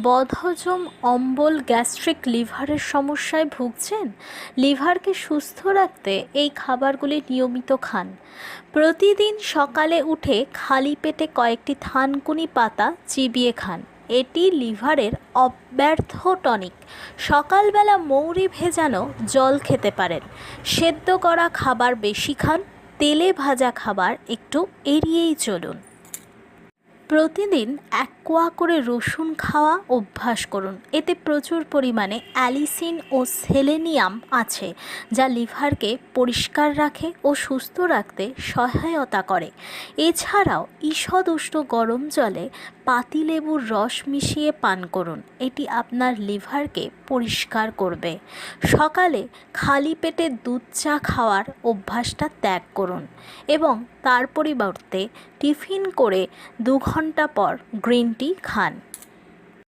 বদহজম, অম্বল, গ্যাস্ট্রিক, লিভারের সমস্যায় ভুগছেন? লিভারকে সুস্থ রাখতে এই খাবারগুলি নিয়মিত খান। প্রতিদিন সকালে উঠে খালি পেটে কয়েকটি থানকুনি পাতা চিবিয়ে খান। এটি লিভারের অব্যর্থ টনিক। সকালবেলা মৌরি ভেজানো জল খেতে পারেন। সেদ্ধ করা খাবার বেশি খান। তেলে ভাজা খাবার একটু এড়িয়েই চলুন। প্রতিদিন 1 কোয়া করে রসুন খাওয়া অভ্যাস করুন। এতে প্রচুর পরিমাণে অ্যালিসিন ও সেলেনিয়াম আছে, যা লিভারকে পরিষ্কার রাখে ও সুস্থ রাখতে সহায়তা করে। এছাড়াও ঈষৎ উষ্ণ গরম জলে পাতিলেবুর রস মিশিয়ে পান করুন। এটি আপনার লিভারকে পরিষ্কার করবে। সকালে খালি পেটে দুধ চা খাওয়ার অভ্যাসটা ত্যাগ করুন এবং তার পরিবর্তে টিফিন করে 2 ঘন্টা পর গ্রিন টি খান।